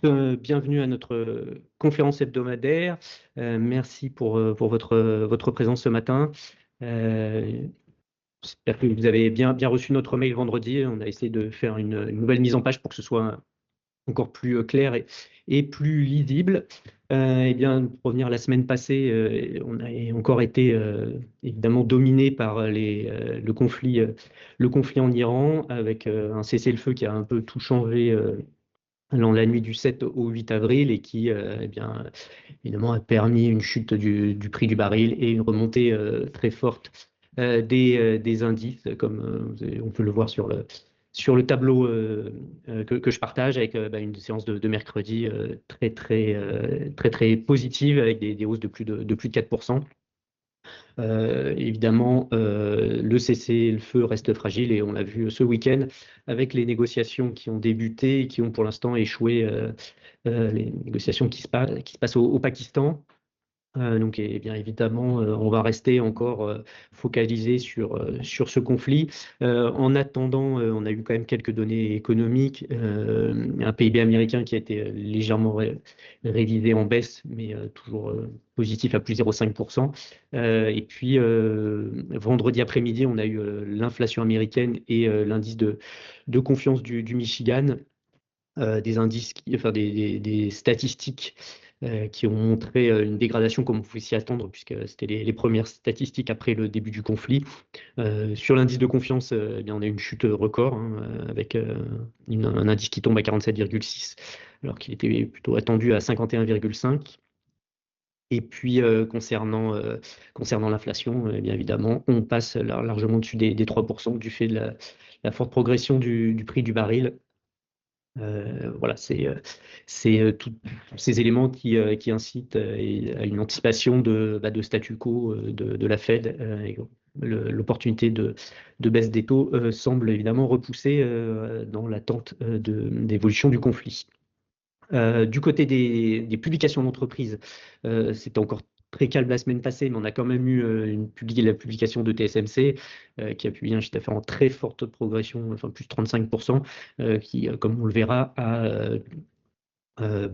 Bienvenue à notre conférence hebdomadaire. Merci pour votre présence ce matin. J'espère que vous avez bien reçu notre mail vendredi. On a essayé de faire une nouvelle mise en page pour que ce soit encore plus clair et plus lisible. Eh bien, pour revenir à la semaine passée, on a encore été évidemment dominé par le conflit en Iran, avec un cessez-le-feu qui a un peu tout changé dans la nuit du 7 au 8 avril et qui, eh bien, évidemment, a permis une chute du prix du baril et une remontée très forte des indices, comme on peut le voir sur le tableau que je partage, avec une séance de mercredi très positive, avec des hausses de plus de 4%. Évidemment, le cessez-le-feu reste fragile et on l'a vu ce week-end avec les négociations qui ont débuté et qui ont pour l'instant échoué, les négociations qui se passent au Pakistan. Donc, et bien évidemment, on va rester encore focalisé sur ce conflit. En attendant, on a eu quand même quelques données économiques. Un PIB américain qui a été légèrement révisé en baisse, mais toujours positif à plus 0,5%. Et puis, vendredi après-midi, on a eu l'inflation américaine et l'indice de confiance du Michigan. Des indices, enfin des statistiques qui ont montré une dégradation comme on pouvait s'y attendre, puisque c'était les premières statistiques après le début du conflit. Sur l'indice de confiance, eh bien, on a une chute record, hein, avec un indice qui tombe à 47,6, alors qu'il était plutôt attendu à 51,5. Et puis, concernant l'inflation, bien évidemment, on passe largement au-dessus des 3% du fait de la forte progression du prix du baril. Voilà, c'est tous ces éléments qui incitent à une anticipation de statu quo de la Fed. Et l'opportunité de baisse des taux semble évidemment repoussée dans l'attente d'évolution du conflit. Du côté des publications d'entreprise, c'était encore très calme la semaine passée, mais on a quand même eu la publication de TSMC, qui a publié un chiffre d'affaires en très forte progression, enfin plus de 35%, qui, comme on le verra, a euh,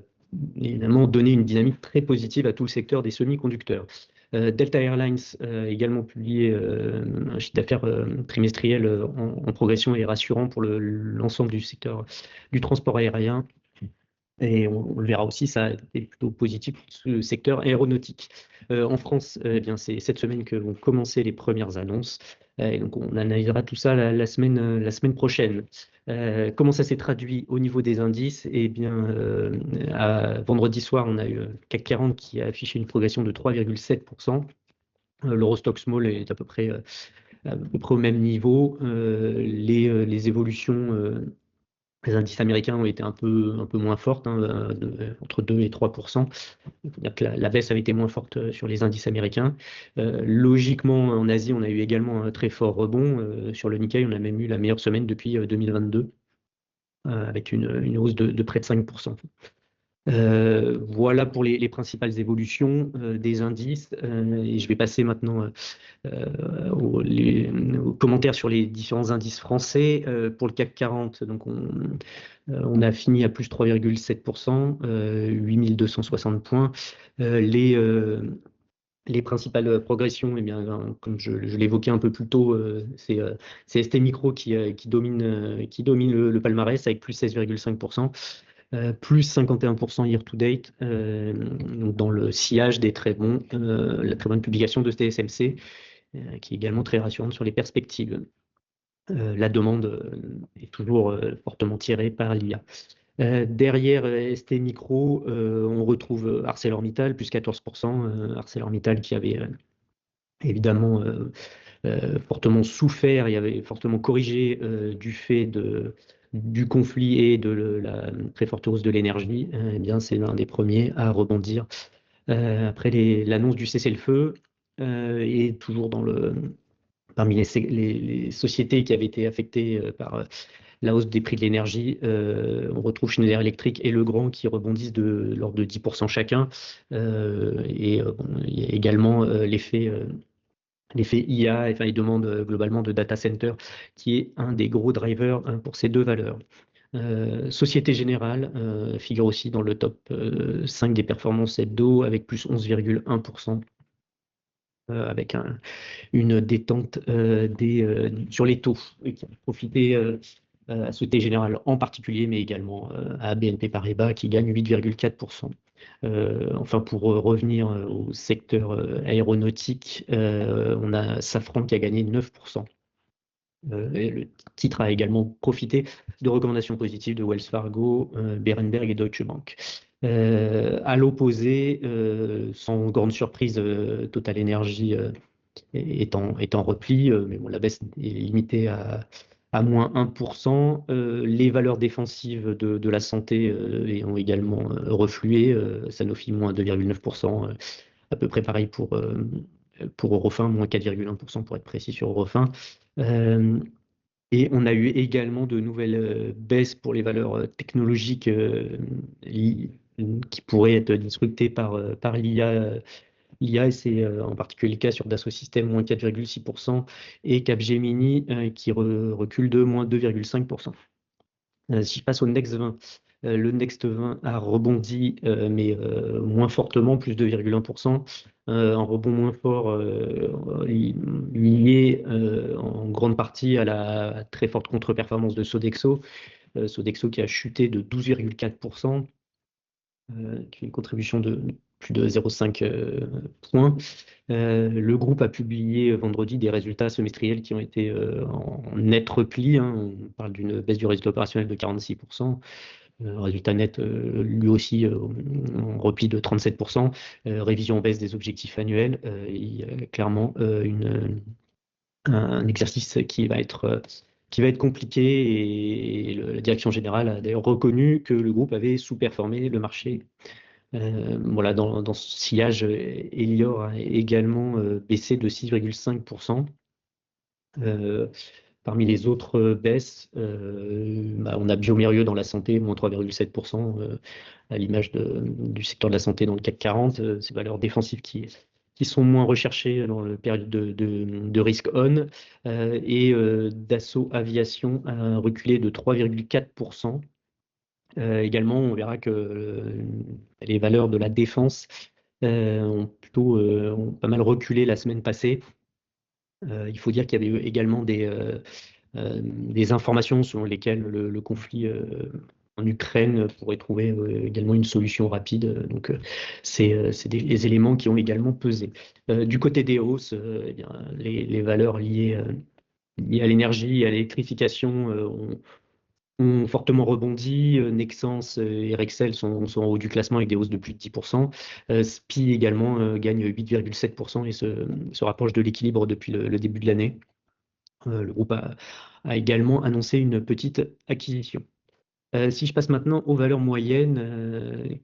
évidemment donné une dynamique très positive à tout le secteur des semi-conducteurs. Delta Airlines a également publié un chiffre d'affaires trimestriel en progression et rassurant pour l'ensemble du secteur du transport aérien. Et on le verra aussi, ça a été plutôt positif pour le secteur aéronautique. En France, eh bien, c'est cette semaine que vont commencer les premières annonces. Et donc, on analysera tout ça la semaine prochaine. Comment ça s'est traduit au niveau des indices? Eh bien, vendredi soir, on a eu le CAC 40 qui a affiché une progression de 3,7%. L'Eurostoxx Small est à peu près au même niveau. Les évolutions, les indices américains ont été un peu moins fortes, hein, entre 2 et 3%. Il faut dire que la baisse avait été moins forte sur les indices américains. Logiquement, en Asie, on a eu également un très fort rebond. Sur le Nikkei, on a même eu la meilleure semaine depuis 2022, avec une hausse de près de 5%. Voilà pour les principales évolutions des indices. Et je vais passer maintenant aux commentaires sur les différents indices français. Pour le CAC 40, donc on a fini à plus 3,7%, 8260 points. Les principales progressions, eh bien, comme je l'évoquais un peu plus tôt, c'est ST Micro qui domine le palmarès avec plus 16,5%. Plus 51% year to date, donc dans le sillage la très bonne publication de TSMC, qui est également très rassurante sur les perspectives. La demande est toujours fortement tirée par l'IA. Derrière ST Micro, on retrouve ArcelorMittal, plus 14%. ArcelorMittal qui avait évidemment fortement souffert et avait fortement corrigé du fait du conflit et de la très forte hausse de l'énergie. Eh bien, c'est l'un des premiers à rebondir après l'annonce du cessez-le-feu, et toujours parmi les sociétés qui avaient été affectées par la hausse des prix de l'énergie. On retrouve Schneider Electric et Legrand qui rebondissent de l'ordre de 10% chacun. Bon, il y a également l'effet IA, enfin, il demande globalement de data center, qui est un des gros drivers pour ces deux valeurs. Société Générale figure aussi dans le top 5 des performances hebdo avec plus 11,1%, avec une détente sur les taux et qui a profité à Société Générale en particulier, mais également à BNP Paribas qui gagne 8,4%. Enfin, pour revenir au secteur aéronautique, on a Safran qui a gagné 9%. Et le titre a également profité de recommandations positives de Wells Fargo, Berenberg et Deutsche Bank. À l'opposé, sans grande surprise, Total Energy est en repli, mais bon, la baisse est limitée à moins 1%. Les valeurs défensives de la santé ont également reflué. Sanofi, moins 2,9%, à peu près pareil pour Eurofins, moins 4,1% pour être précis sur Eurofins. Et on a eu également de nouvelles baisses pour les valeurs technologiques qui pourraient être disruptées par l'IA. L'IA, et c'est en particulier le cas sur Dassault Systèmes, moins 4,6%, et Capgemini qui recule de moins 2,5%. Si je passe au Next 20, le Next 20 a rebondi, mais moins fortement, plus 2,1%. Un rebond moins fort lié en grande partie à la très forte contre-performance de Sodexo. Sodexo qui a chuté de 12,4%, qui est une contribution de plus de 0,5 points. Le groupe a publié vendredi des résultats semestriels qui ont été en net repli, hein. On parle d'une baisse du résultat opérationnel de 46%. Résultat net, lui aussi, en repli de 37%. Révision en baisse des objectifs annuels. Il y a clairement un exercice qui va être compliqué, et la direction générale a d'ailleurs reconnu que le groupe avait sous-performé le marché. Voilà, dans ce sillage, Elior a également baissé de 6,5%. Parmi les autres baisses, on a Biomérieux dans la santé, moins 3,7%, à l'image du secteur de la santé dans le CAC 40. Ces valeurs défensives qui sont moins recherchées dans le période de risque on. Et Dassault Aviation a reculé de 3,4%. Également, on verra que les valeurs de la défense ont pas mal reculé la semaine passée. Il faut dire qu'il y avait eu également des informations selon lesquelles le conflit en Ukraine pourrait trouver également une solution rapide. Donc, c'est des éléments qui ont également pesé. Du côté des hausses, eh bien, les valeurs liées à l'énergie et à l'électrification ont fortement rebondi. Nexans et Rexel sont en haut du classement avec des hausses de plus de 10%. SPI également gagne 8,7% et se rapproche de l'équilibre depuis le début de l'année. Le groupe a également annoncé une petite acquisition. Si je passe maintenant aux valeurs moyennes,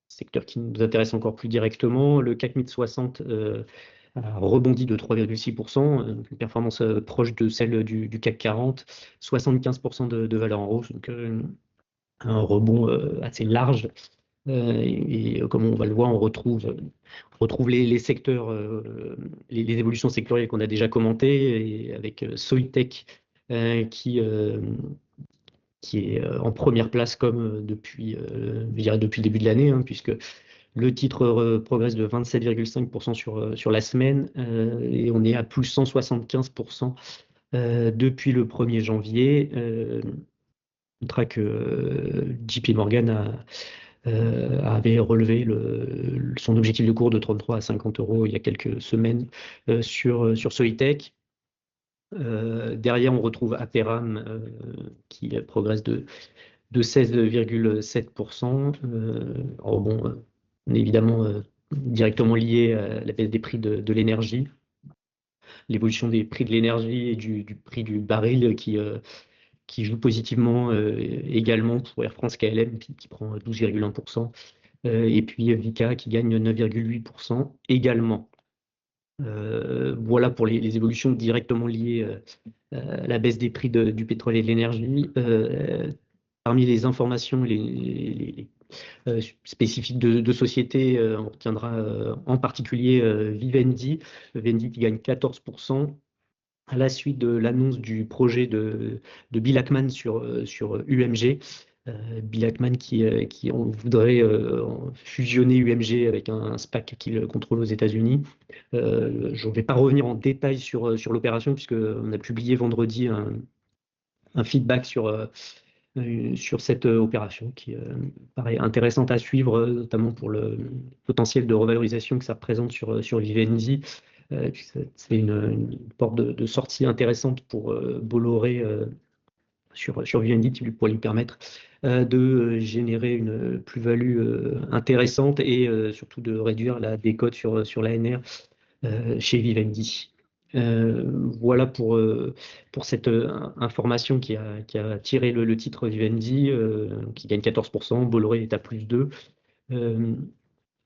secteur qui nous intéresse encore plus directement, le CAC 1060 a rebondi de 3,6%, une performance proche de celle du CAC 40, 75% de valeur en hausse, donc un rebond assez large. Et comme on va le voir, on retrouve les secteurs, les évolutions sectorielles qu'on a déjà commentées, et avec Soitec qui est en première place comme je dirais depuis le début de l'année, hein, puisque le titre progresse de 27,5% sur la semaine, et on est à plus 175% depuis le 1er janvier. On traque que JP Morgan avait relevé son objectif de cours de 33 à 50 euros il y a quelques semaines sur Soitec. Derrière, on retrouve Aperam qui progresse de 16,7%. Alors bon, évidemment directement lié à la baisse des prix de l'énergie, l'évolution des prix de l'énergie et du prix du baril qui joue positivement également pour Air France KLM qui prend 12,1%. Et puis Vicat qui gagne 9,8% également. Voilà pour les évolutions directement liées à la baisse des prix du pétrole et de l'énergie. Parmi les informations spécifiques de société, on retiendra en particulier Vivendi. Vivendi qui gagne 14%. à la suite de l'annonce du projet de Bill Ackman sur UMG. Bill Ackman qui on voudrait fusionner UMG avec un SPAC qu'il contrôle aux États-Unis. Je ne vais pas revenir en détail sur l'opération, puisqu'on a publié vendredi un feedback sur cette opération qui paraît intéressante à suivre, notamment pour le potentiel de revalorisation que ça représente sur Vivendi. C'est une porte de sortie intéressante pour Bolloré sur Vivendi, qui pourrait lui permettre de générer une plus-value intéressante et surtout de réduire la décote sur l'ANR chez Vivendi. Voilà pour cette information qui a tiré le titre Vivendi, qui gagne 14%, Bolloré est à plus 2.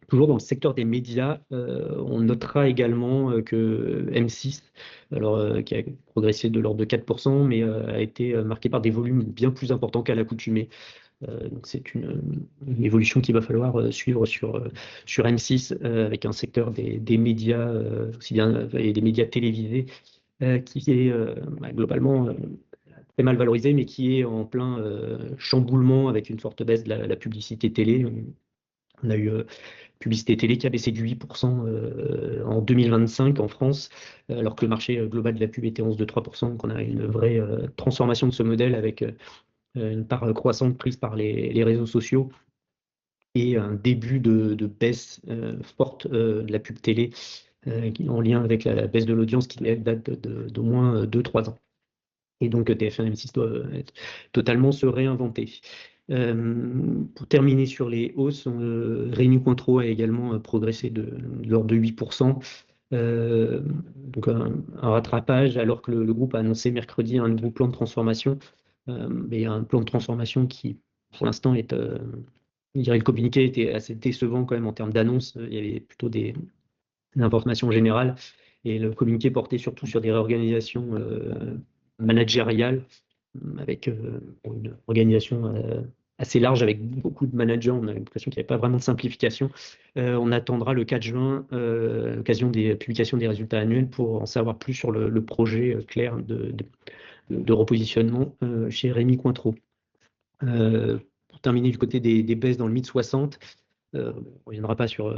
Toujours dans le secteur des médias, on notera également que M6, alors, qui a progressé de l'ordre de 4%, mais a été marqué par des volumes bien plus importants qu'à l'accoutumée. Donc c'est une évolution qu'il va falloir suivre sur M6, avec un secteur des médias, aussi bien et des médias télévisés, qui est globalement très mal valorisé, mais qui est en plein chamboulement avec une forte baisse de la publicité télé. On a eu publicité télé qui a baissé de 8% en 2025 en France, alors que le marché global de la pub était en hausse de 3%. Donc on a une vraie transformation de ce modèle avec une part croissante prise par les réseaux sociaux et un début de baisse forte de la pub télé en lien avec la baisse de l'audience qui date d'au moins 2-3 ans. Et donc TF1 et M6 doivent totalement se réinventer. Pour terminer sur les hausses, Rémi Cointreau a également progressé de l'ordre de 8%. Donc un rattrapage, alors que le groupe a annoncé mercredi un nouveau plan de transformation, mais un plan de transformation qui, pour l'instant, je dirais, le communiqué était assez décevant quand même en termes d'annonces. Il y avait plutôt des informations générales, et le communiqué portait surtout sur des réorganisations managériales, avec une organisation assez large, avec beaucoup de managers. On a l'impression qu'il n'y avait pas vraiment de simplification. On attendra le 4 juin, l'occasion des publications des résultats annuels, pour en savoir plus sur le projet clair de repositionnement chez Rémi Cointreau. Pour terminer du côté des baisses dans le mid 60, on ne reviendra pas sur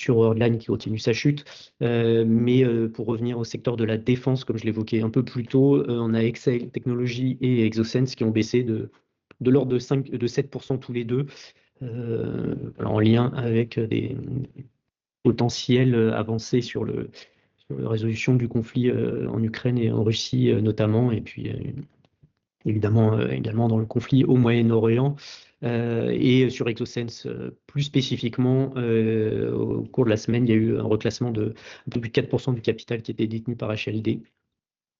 Worldline qui continue sa chute, mais pour revenir au secteur de la défense, comme je l'évoquais un peu plus tôt, on a Exail Technologies et Exosense qui ont baissé de l'ordre de 7% tous les deux, en lien avec des potentielles avancées sur la résolution du conflit en Ukraine et en Russie notamment, et puis évidemment également dans le conflit au Moyen-Orient. Et sur Exosense, plus spécifiquement, au cours de la semaine, il y a eu un reclassement de un peu plus de 4% du capital qui était détenu par HLD,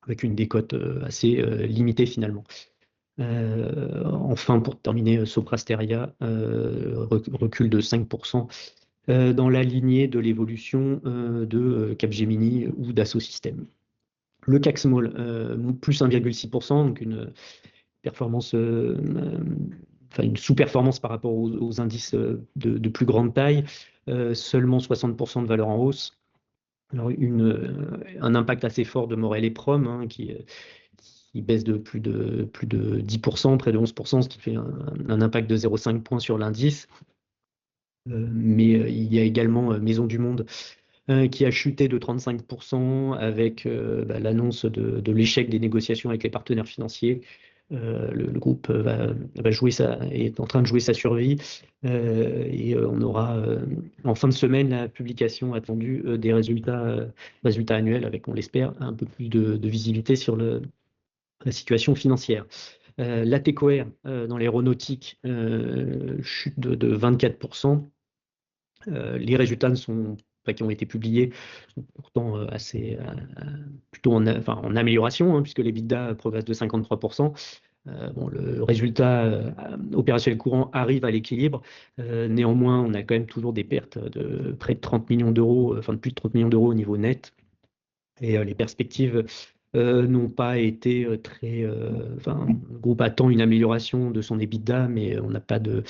avec une décote assez limitée finalement. Enfin, pour terminer, Soprasteria recule de 5%, dans la lignée de l'évolution de Capgemini ou Dassault Systèmes. Le CAC Small, plus 1,6%, donc une performance, une sous-performance par rapport aux indices de plus grande taille, seulement 60% de valeur en hausse. Alors un impact assez fort de Morel et Prom, hein, qui baisse de plus de 10%, près de 11%, ce qui fait un impact de 0,5 points sur l'indice. Mais il y a également Maison du Monde qui a chuté de 35% avec l'annonce de l'échec des négociations avec les partenaires financiers. Le groupe est en train de jouer sa survie, et on aura en fin de semaine la publication attendue des résultats annuels, avec, on l'espère, un peu plus de visibilité sur la situation financière. Latécoère dans l'aéronautique chute de 24%. Les résultats qui ont été publiés sont pourtant plutôt en amélioration, hein, puisque l'EBITDA progresse de 53%. Le résultat opérationnel courant arrive à l'équilibre. Néanmoins, on a quand même toujours des pertes de près de 30 millions d'euros, de plus de 30 millions d'euros au niveau net. Et les perspectives n'ont pas été le groupe attend une amélioration de son EBITDA, mais on n'a pas de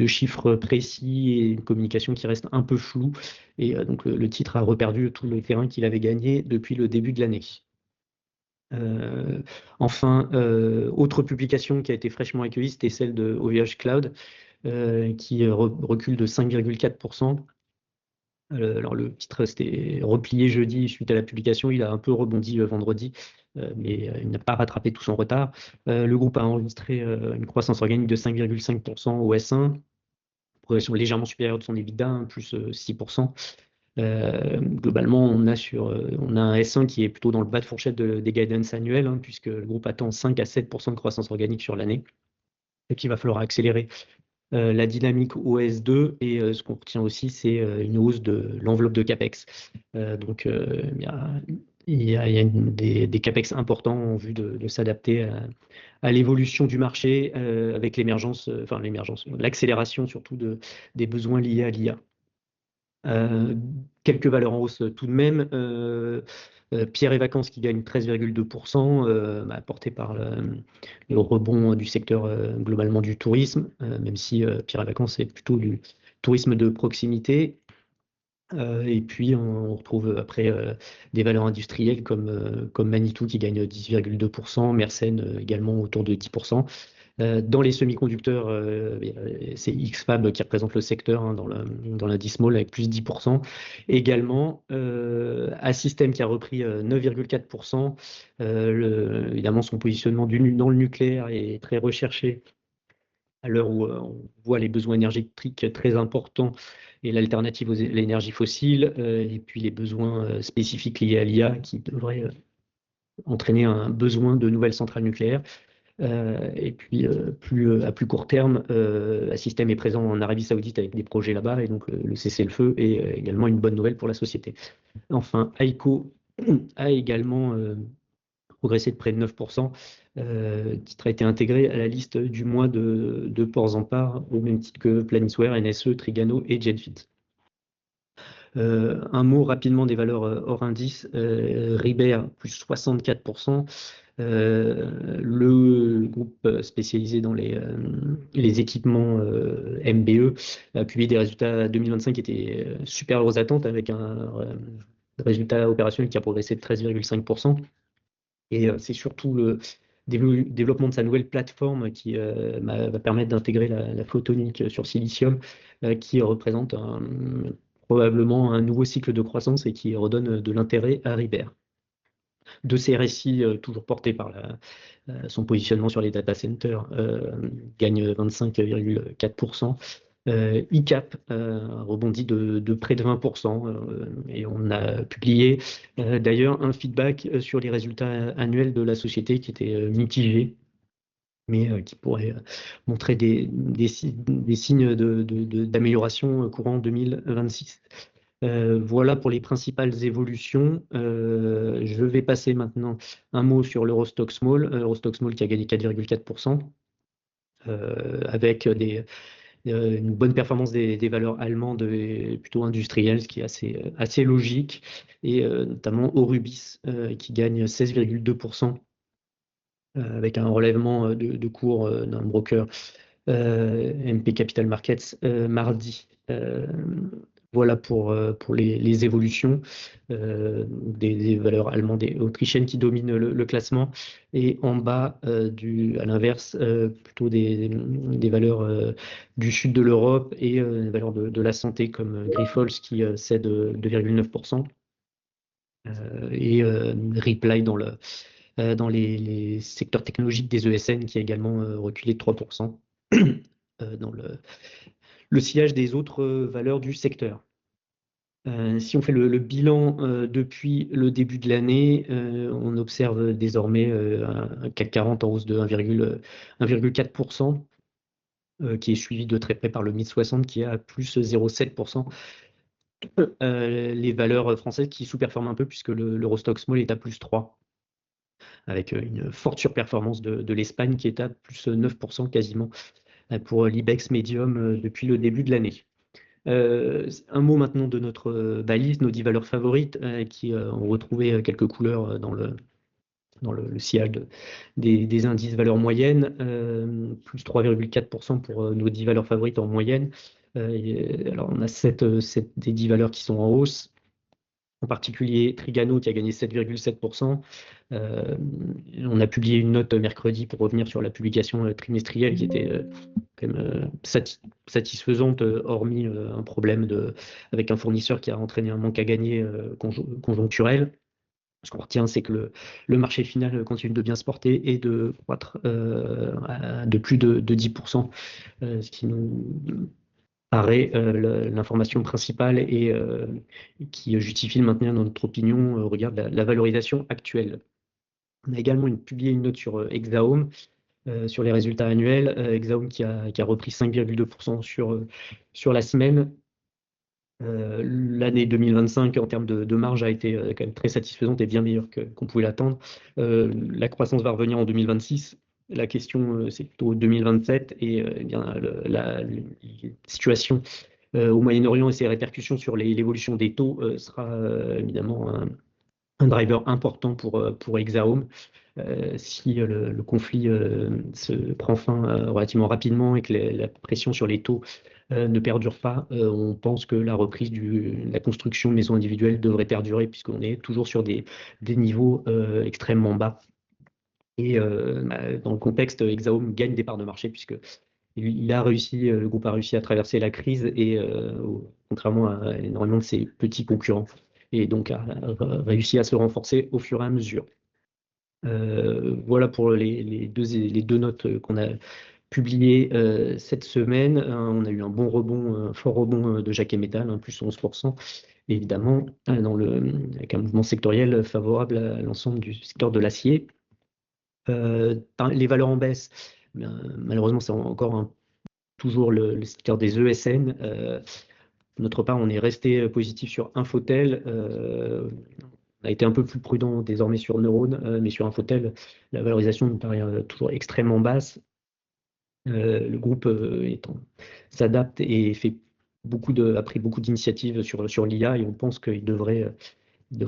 chiffres précis et une communication qui reste un peu floue. Et donc le titre a reperdu tout le terrain qu'il avait gagné depuis le début de l'année. Enfin, autre publication qui a été fraîchement accueillie, c'était celle de OVH Cloud, qui recule de 5,4%. Alors le titre s'était replié jeudi suite à la publication, il a un peu rebondi vendredi, mais il n'a pas rattrapé tout son retard. Le groupe a enregistré une croissance organique de 5,5% au S1, progression légèrement supérieure de son EBITDA, hein, plus 6%. Globalement, on a un S1 qui est plutôt dans le bas de fourchette des guidance annuels, hein, puisque le groupe attend 5 à 7% de croissance organique sur l'année, et qu'il va falloir accélérer la dynamique au S2. Et ce qu'on retient aussi, c'est une hausse de l'enveloppe de CAPEX. Donc, il y a des CAPEX importants en vue de s'adapter à l'évolution du marché avec l'accélération surtout des besoins liés à l'IA. Quelques valeurs en hausse tout de même. Pierre et Vacances qui gagne 13,2%, porté par le rebond du secteur globalement du tourisme, même si Pierre et Vacances c'est plutôt du tourisme de proximité. Et puis on retrouve après des valeurs industrielles comme Manitou qui gagne 10,2%, Mersen également autour de 10%. Dans les semi-conducteurs, c'est X-Fab qui représente le secteur, hein, dans l'indice small avec plus 10%. Également, Assystem qui a repris 9,4%. Évidemment, son positionnement dans le nucléaire est très recherché à l'heure où on voit les besoins énergétiques très importants et l'alternative aux l'énergie fossile, et puis les besoins spécifiques liés à l'IA qui devraient entraîner un besoin de nouvelles centrales nucléaires. Et puis, à plus court terme, Assystem est présent en Arabie Saoudite avec des projets là-bas, et donc le cessez-le-feu est également une bonne nouvelle pour la société. Enfin, Aiko a également progressé de près de 9%. Le titre a été intégré à la liste du mois de ports en part, au même titre que Planisware, NSE, Trigano et Genfit. Un mot rapidement des valeurs hors indice. Ribert, plus 64%. Le groupe spécialisé dans les équipements MBE a publié des résultats 2025 qui étaient supérieurs aux attentes, avec un résultat opérationnel qui a progressé de 13,5%. Et c'est surtout le développement de sa nouvelle plateforme qui va permettre d'intégrer la photonique sur silicium, qui représente probablement un nouveau cycle de croissance et qui redonne de l'intérêt à Ribert. De ces récits, toujours portés par son positionnement sur les data centers, gagne 25,4%. ICAP rebondit de près de 20%, et on a publié d'ailleurs un feedback sur les résultats annuels de la société qui était mitigé, mais qui pourrait montrer des signes d'amélioration courant 2026. Voilà pour les principales évolutions. Je vais passer maintenant un mot sur l'Eurostoxx Small. Eurostoxx Small qui a gagné 4,4%, avec une bonne performance des valeurs allemandes et plutôt industrielles, ce qui est assez logique, et notamment Aurubis qui gagne 16,2%, avec un relèvement de cours d'un broker MP Capital Markets mardi. Voilà pour les évolutions des valeurs allemandes et autrichiennes qui dominent le classement. Et en bas, à l'inverse, plutôt des valeurs du sud de l'Europe et des valeurs de la santé comme Grifols qui cède 2,9%, et Reply dans les secteurs technologiques des ESN qui a également reculé de 3%, dans le sillage des autres valeurs du secteur. Si on fait le bilan depuis le début de l'année, on observe désormais un CAC 40 en hausse de 1,4%, qui est suivi de très près par le MIB 60 qui est à plus 0,7%. Les valeurs françaises qui sous-performent un peu puisque l'Eurostoxx Small est à plus 3%, avec une forte surperformance de l'Espagne qui est à plus 9% quasiment pour l'Ibex Medium depuis le début de l'année. Un mot maintenant de notre balise, nos 10 valeurs favorites, qui ont retrouvé quelques couleurs dans le sillage des indices valeurs moyennes, plus 3,4% pour nos 10 valeurs favorites en moyenne. Alors on a 7 des 10 valeurs qui sont en hausse. en particulier Trigano qui a gagné 7,7%. On a publié une note mercredi pour revenir sur la publication trimestrielle qui était quand même satisfaisante, hormis un problème avec un fournisseur qui a entraîné un manque à gagner conjoncturel. Ce qu'on retient, c'est que le marché final continue de bien se porter et de croître de plus de 10%, ce qui nous paraît l'information principale et qui justifie le maintien dans notre opinion au regard de la valorisation actuelle. On a également publié une note sur Exaum, sur les résultats annuels. Exaum qui a repris 5,2% sur la semaine. L'année 2025 en termes de marge a été quand même très satisfaisante et bien meilleure qu'on pouvait l'attendre. La croissance va revenir en 2026. La question, c'est plutôt 2027 et eh bien, la situation au Moyen-Orient et ses répercussions sur l'évolution des taux sera évidemment un driver important pour Exaum. Si le conflit se prend fin relativement rapidement et que la pression sur les taux ne perdure pas, on pense que la reprise de la construction de maisons individuelles devrait perdurer puisqu'on est toujours sur des niveaux extrêmement bas. Et dans le contexte, Exaum gagne des parts de marché puisque le groupe a réussi à traverser la crise et contrairement à énormément de ses petits concurrents, et donc a réussi à se renforcer au fur et à mesure. Voilà pour les deux notes qu'on a publiées cette semaine. On a eu un bon rebond, un fort rebond de Jacquet Metal, plus 11%, évidemment, avec un mouvement sectoriel favorable à l'ensemble du secteur de l'acier. Les valeurs en baisse, malheureusement, c'est encore toujours le secteur des ESN. De notre part, on est resté positif sur Infotel. On a été un peu plus prudent désormais sur Neurone, mais sur Infotel, la valorisation nous paraît toujours extrêmement basse. Le groupe s'adapte et a pris beaucoup d'initiatives sur l'IA et on pense qu'il devrait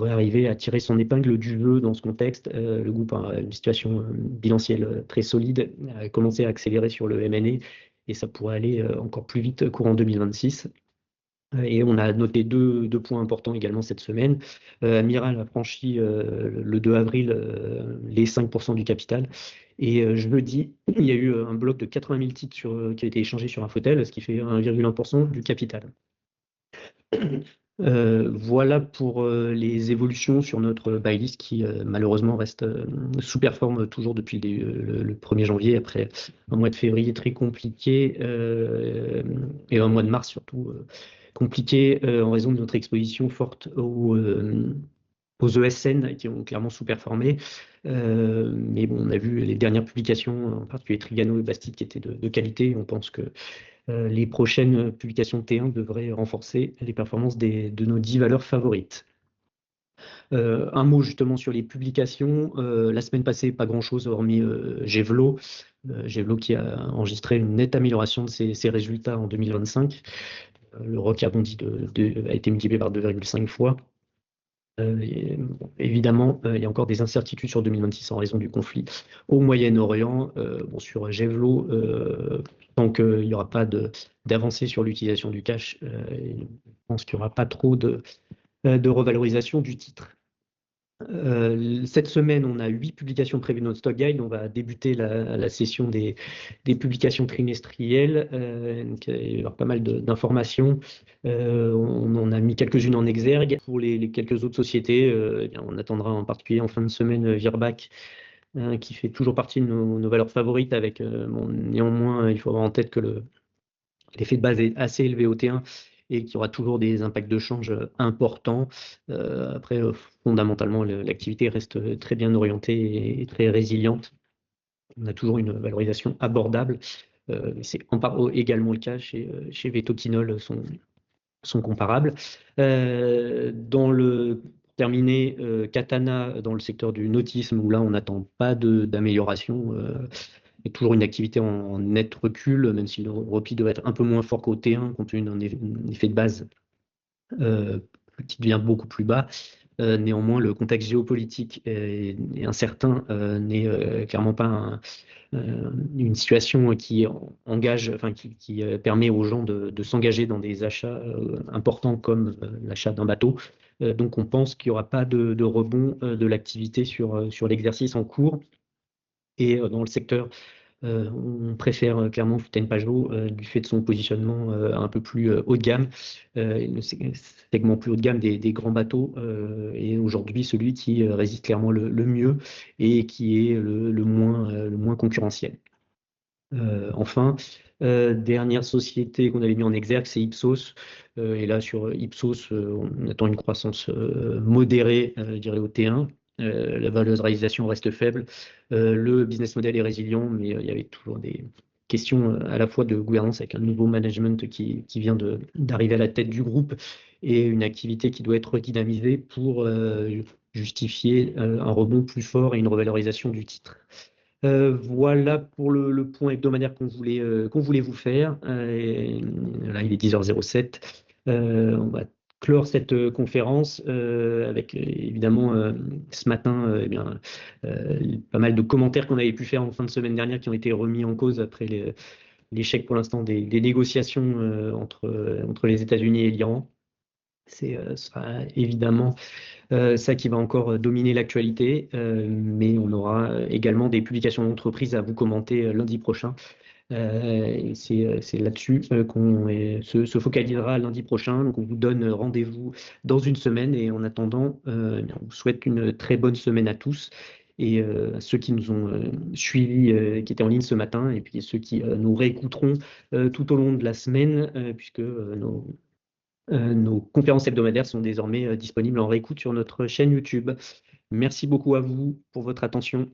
arriver à tirer son épingle du jeu dans ce contexte. Le groupe a une situation bilancielle très solide, a commencé à accélérer sur le M&A et ça pourrait aller encore plus vite courant 2026. Et on a noté deux points importants également cette semaine. Amiral a franchi le 2 avril les 5% du capital. Et jeudi, il y a eu un bloc de 80 000 titres qui a été échangé sur Infotel, ce qui fait 1,1% du capital. Voilà pour les évolutions sur notre buy list qui malheureusement reste sous-performe toujours depuis le 1er janvier, après un mois de février très compliqué et un mois de mars surtout compliqué en raison de notre exposition forte aux ESN qui ont clairement sous-performé. Mais bon, on a vu les dernières publications, en particulier Trigano et Bastide, qui étaient de qualité. On pense que les prochaines publications de T1 devraient renforcer les performances de nos 10 valeurs favorites. Un mot justement sur les publications. La semaine passée, pas grand-chose hormis Gévelo. Gévelo qui a enregistré une nette amélioration de ses résultats en 2025. Le ROC a été multiplié par 2,5 fois. Évidemment, il y a encore des incertitudes sur 2026 en raison du conflit au Moyen-Orient. Sur Gévelo, tant qu'il n'y aura pas d'avancée sur l'utilisation du cash, je pense qu'il n'y aura pas trop de revalorisation du titre. Cette semaine, on a 8 publications prévues dans notre stock guide. On va débuter la session des publications trimestrielles. Donc, il va y avoir pas mal d'informations. On en a mis quelques-unes en exergue. Pour les quelques autres sociétés, eh bien, on attendra en particulier en fin de semaine Virbac, qui fait toujours partie de nos valeurs favorites. Néanmoins, il faut avoir en tête que l'effet de base est assez élevé au T1 et qu'il y aura toujours des impacts de change importants. Après, fondamentalement, l'activité reste très bien orientée et très résiliente. On a toujours une valorisation abordable. C'est également le cas chez Vetoquinol, sont comparables. Pour terminer, Katana dans le secteur du nautisme, où là, on n'attend pas d'amélioration. Il y a toujours une activité en net recul, même si le repli doit être un peu moins fort qu'au T1, compte tenu d'un effet de base qui devient beaucoup plus bas. Néanmoins, le contexte géopolitique est incertain, n'est clairement pas une situation qui engage, qui permet aux gens de s'engager dans des achats importants comme l'achat d'un bateau. Donc on pense qu'il n'y aura pas de rebond de l'activité sur l'exercice en cours. Et dans le secteur, on préfère clairement Fontaine Pajot du fait de son positionnement un peu plus haut de gamme, le segment plus haut de gamme des grands bateaux est aujourd'hui celui qui résiste clairement le mieux et qui est le moins concurrentiel. Enfin, dernière société qu'on avait mis en exergue, c'est Ipsos. Et là, sur Ipsos, on attend une croissance modérée, je dirais au T1. La valorisation reste faible. Le business model est résilient, mais il y avait toujours des questions à la fois de gouvernance avec un nouveau management qui vient d'arriver à la tête du groupe et une activité qui doit être dynamisée pour justifier un rebond plus fort et une revalorisation du titre. Voilà pour le point hebdomadaire qu'on voulait vous faire. Là, il est 10h07. On va clore cette conférence avec évidemment ce matin eh bien, pas mal de commentaires qu'on avait pu faire en fin de semaine dernière qui ont été remis en cause après l'échec pour l'instant des négociations entre les États-Unis et l'Iran. Ce sera évidemment ça qui va encore dominer l'actualité, mais on aura également des publications d'entreprises à vous commenter lundi prochain. Et c'est là-dessus qu'on se focalisera lundi prochain. Donc on vous donne rendez-vous dans une semaine et en attendant, on vous souhaite une très bonne semaine à tous. Et à ceux qui nous ont suivis, qui étaient en ligne ce matin, et puis ceux qui nous réécouteront tout au long de la semaine, puisque nos conférences hebdomadaires sont désormais disponibles en réécoute sur notre chaîne YouTube. Merci beaucoup à vous pour votre attention.